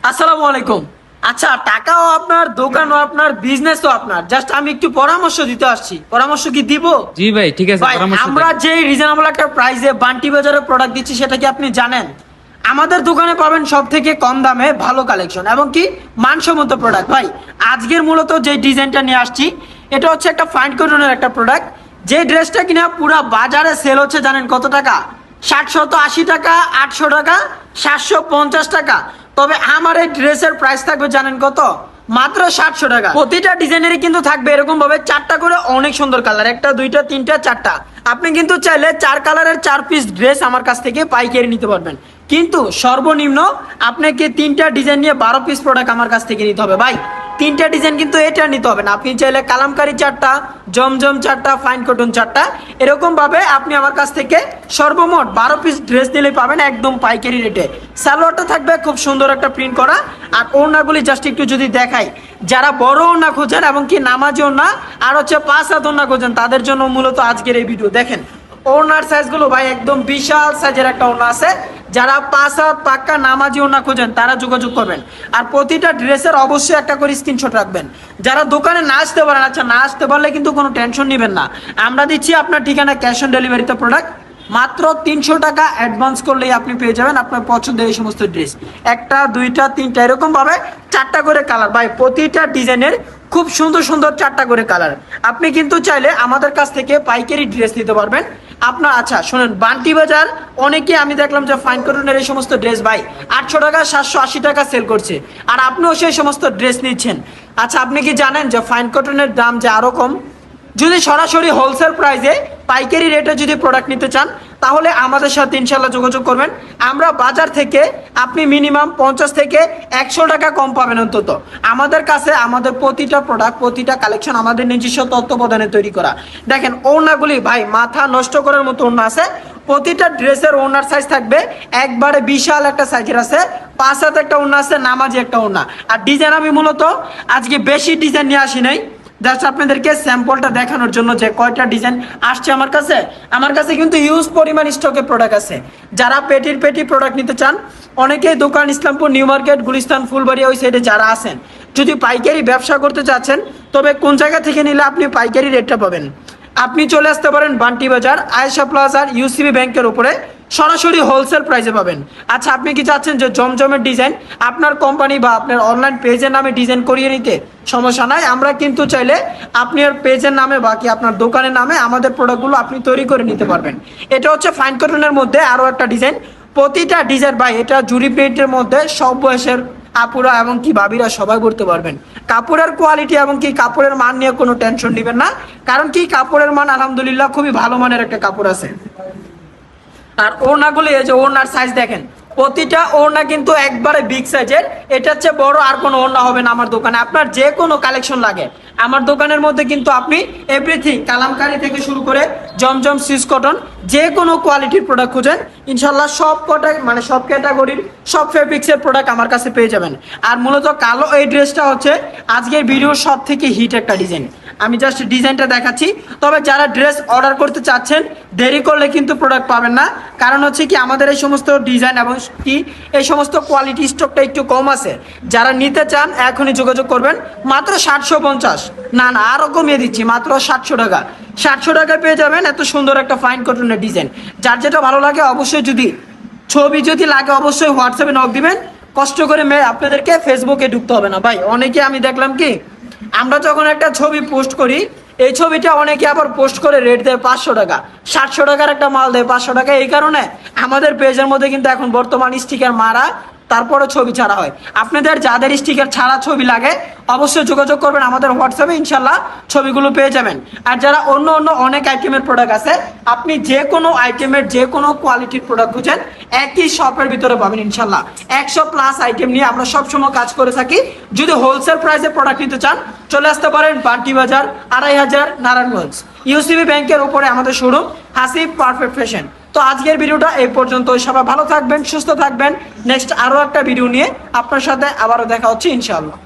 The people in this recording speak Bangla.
আসসালামু আলাইকুম। আচ্ছা, টাকাও আপনার, দোকানও আপনার, বিজনেসও আপনার, জাস্ট আমি একটু পরামর্শ দিতে আসছি। পরামর্শ কি দিব? জি ভাই, ঠিক আছে, ভাই, পরামর্শ আমরা দেন। যে রিজনেবল একটা প্রাইসে বান্টি বাজারে প্রোডাক্ট দিচ্ছি সেটা কি আপনি জানেন? আমাদের দোকানে পাবেন সব থেকে কম দামে ভালো কালেকশন এবং কি মানসম্মত প্রোডাক্ট। ভাই, আজকের মূলত যে ডিজাইনটা নিয়ে আসছি এটা হচ্ছে একটা ফাইন কটনের একটা প্রোডাক্ট। যে ড্রেসটা কিনা পুরো বাজারে সেল হচ্ছে জানেন কত টাকা? 780 টাকা, 800 টাকা, 750 টাকা। তবে আমার এই ড্রেসের প্রাইস থাকবে জানেন কত? মাত্র 700 টাকা। প্রতিটা ডিজাইনেরই কিন্তু থাকবে এরকম ভাবে চারটা করে অনেক সুন্দর কালার, একটা দুইটা তিনটা চারটা। আপনি কিন্তু চাইলে 4 কালারের 4 পিস ড্রেস আমার কাছ থেকে পাইকারি নিতে পারবেন, কিন্তু সর্বনিম্ন আপনাকে 3টা ডিজাইন নিয়ে 12 পিস প্রোডাক্ট আমার কাছ থেকে নিতে হবে। ভাই, 3টা ডিজাইন কিন্তু এটা নিতে হবে না, আপনি চাইলে কালামকারী 4টা, জমজম 4টা, ফাইন কটন 4টা, এরকম ভাবে আপনি আমার কাছ থেকে সর্বমোট 12 পিস ড্রেস নিলে পাবেন একদম পাইকারি রেটে। সালোয়ারটা থাকবে খুব সুন্দর একটা প্রিন্ট করা, আর ওড়নাগুলি জাস্ট একটু যদি দেখাই, যারা বড় ওড়না খোঁজেন এবং কি নামাজি ওড়না আর হচ্ছে 5 হাত ওড়না খোঁজেন তাদের জন্য মূলত আজকের এই ভিডিও। দেখেন ওড়নার সাইজগুলো ভাই একদম বিশাল সাইজের একটা ওড়না আছে। যারা 5 হাত পাক্কা নামাজি ওড়না খোঁজেন তারা যোগাযোগ করবেন, আর প্রতিটা ড্রেসের অবশ্যই একটা করে স্ক্রিনশট রাখবেন। যারা দোকানে না আসতে পারেন, আচ্ছা না আসতে পারলে কিন্তু কোনো টেনশন নেবেন না, আমরা দিচ্ছি আপনার ঠিকানা ক্যাশ অন ডেলিভারিতে প্রোডাক্ট। মাত্র 300 টাকা অ্যাডভান্স করলেই আপনি পেয়ে যাবেন আপনার পছন্দের এই সমস্ত ড্রেস। একটা দুইটা তিনটা এরকম ভাবে 4টা করে কালার। ভাই, প্রতিটা ডিজাইনের খুব সুন্দর সুন্দর 4টা করে কালার। আপনি কিন্তু চাইলে আমাদের কাছ থেকে পাইকারি ড্রেস নিতে পারবেন আপনার। আচ্ছা শোনেন, বান্টি বাজার অনেকে আমি দেখলাম যে ফাইন কটনের এই সমস্ত ড্রেস ভাই 800 টাকা 780 টাকা সেল করছে, আর আপনিও সেই সমস্ত ড্রেস নিচ্ছেন। আচ্ছা, আপনি কি জানেন যে ফাইন কটনের দাম যে আরো কম? যদি সরাসরি হোলসেল প্রাইসে পাইকারি রেটে যদি প্রোডাক্ট নিতে চান তাহলে আমাদের সাথে ইনশাল্লাহ যোগাযোগ করবেন। আমরা বাজার থেকে আপনি মিনিমাম 50 থেকে 100 টাকা কম পাবেন অন্তত। আমাদের কাছে আমাদের প্রতিটা প্রোডাক্ট, প্রতিটা কালেকশন আমাদের নিজস্ব তত্ত্বাবধানে তৈরি করা। দেখেন ওড়নাগুলি ভাই মাথা নষ্ট করার মতো ওড়না আছে। প্রতিটা ড্রেসের ওড়নার সাইজ থাকবে একবারে বিশাল একটা সাইজের আছে। 5 হাত একটা ওড়না আছে, নামাজি একটা ওড়না। আর ডিজাইন আমি মূলত আজকে বেশি ডিজাইন নিয়ে আসি নাই, জাস্ট আপনাদেরকে স্যাম্পলটা দেখানোর জন্য যে কয়টা ডিজাইন আসছে আমার কাছে কিন্তু হিউজ পরিমাণ স্টকে প্রোডাক্ট আছে। যারা পেটি প্রোডাক্ট নিতে চান, অনেকেই দোকান ইসলামপুর নিউ মার্কেট, গুলিস্তান, ফুলবাড়ি ওই সাইডে যারা আছেন, যদি পাইকারি ব্যবসা করতে চাচ্ছেন তবে কোন জায়গা থেকে নিলে আপনি পাইকারি রেটটা পাবেন, আপনি চলে আসতে পারেন বান্টি বাজার আয়েশা প্লাজার ইউসিবি ব্যাংকের উপরে, সরাসরি হোলসেল প্রাইসে পাবেন। আচ্ছা, আপনি কি চাচ্ছেন যে জমজমের ডিজাইন আপনার কোম্পানি বা আপনার অনলাইন পেজের নামে ডিজাইন করিয়ে নিতে? সমস্যা নাই, আমরা কিন্তু চাইলে আপনার পেজের নামে বা কি আপনার দোকানের নামে আমাদের প্রোডাক্টগুলো আপনি তৈরি করে নিতে পারবেন। এটা হচ্ছে ফাইন কটনের মধ্যে আরও একটা ডিজাইন। প্রতিটা ডিজাইন ভাই এটা জুরি প্রিন্টের মধ্যে সব বয়সের আপুরা এবং কি ভাবিরা সবাই করতে পারবেন। কাপড়ের কোয়ালিটি এবং কি কাপড়ের মান নিয়ে কোনো টেনশন নেবেন না, কারণ কি কাপড়ের মান আলহামদুলিল্লাহ খুবই ভালো মানের একটা কাপড় আছে। আর ওড়নাগুলি, এই যে ওড়নার সাইজ দেখেন, প্রতিটা ওড়না কিন্তু একবারে বিগ সাইজের। এটা হচ্ছে বড় আর কোনো ওড়না হবে না আমার দোকানে। আপনার যে কোনো কালেকশন লাগে আমার দোকানের মধ্যে কিন্তু আপনি এভরিথিং, কালামকারী থেকে শুরু করে জমজম, সুইস কটন, যে কোনো কোয়ালিটির প্রোডাক্ট খুঁজেন ইনশাল্লাহ সব কটা মানে সব ক্যাটাগরির সব ফেব্রিক্সের প্রোডাক্ট আমার কাছে পেয়ে যাবেন। আর মূলত কালো এই ড্রেসটা হচ্ছে আজকের ভিডিওর সব থেকে হিট একটা ডিজাইন। আমি জাস্ট ডিজাইনটা দেখাচ্ছি, তবে যারা ড্রেস অর্ডার করতে চাচ্ছেন দেরি করলে কিন্তু প্রোডাক্ট পাবেন না। কারণ হচ্ছে কি আমাদের এই সমস্ত ডিজাইন এবং কি এই সমস্ত কোয়ালিটি স্টকটা একটু কম আছে। যারা নিতে চান এখনই যোগাযোগ করবেন। মাত্র 750, না আরও কমিয়ে দিচ্ছি, মাত্র 700 টাকা। 700 টাকায় পেয়ে যাবেন এত সুন্দর একটা ফাইন কটনের ডিজাইন। যার যেটা ভালো লাগে অবশ্যই, যদি ছবি যদি লাগে অবশ্যই হোয়াটসঅ্যাপে নক দিবেন। কষ্ট করে আপনাদেরকে ফেসবুকে ঢুকতে হবে না। ভাই, অনেকে আমি দেখলাম কি আমরা যখন একটা ছবি পোস্ট করি, এই ছবিটা অনেকে আবার পোস্ট করে রেট দেয় 500 টাকা, 700 টাকার একটা মাল দেয় 500 টাকা। এই কারণে আমাদের পেজের মধ্যে কিন্তু এখন বর্তমান স্টিকার মারা, তারপরে ছবি ছাড়া হয়। আপনাদের যাদের স্টিকার ছাড়া ছবি লাগে অবশ্যই যোগাযোগ করবেন আমাদের হোয়াটসঅ্যাপে, ইনশাল্লাহ ছবিগুলো পেয়ে যাবেন। আর যারা অন্য অনেক আইটেমের প্রোডাক্ট আছে, আপনি যে কোনো আইটেমের যে কোনো কোয়ালিটির প্রোডাক্ট খুঁজেন একই শপের ভিতরে পাবেন ইনশাল্লাহ। 100+ আইটেম নিয়ে আমরা সবসময় কাজ করে থাকি। যদি হোলসেল প্রাইসে প্রোডাক্ট নিতে চান চলে আসতে পারেন বান্টি বাজার 2500 নারায়ণগঞ্জ ইউসিবি ব্যাংকের উপরে আমাদের শোরুম হাসিব পারফেক্ট ফ্যাশন। তো আজকের ভিডিওটা এই পর্যন্ত। সবাই ভালো থাকবেন, সুস্থ থাকবেন। নেক্সট আরও একটা ভিডিও নিয়ে আপনার সাথে আবারও দেখা হচ্ছে ইনশাআল্লাহ।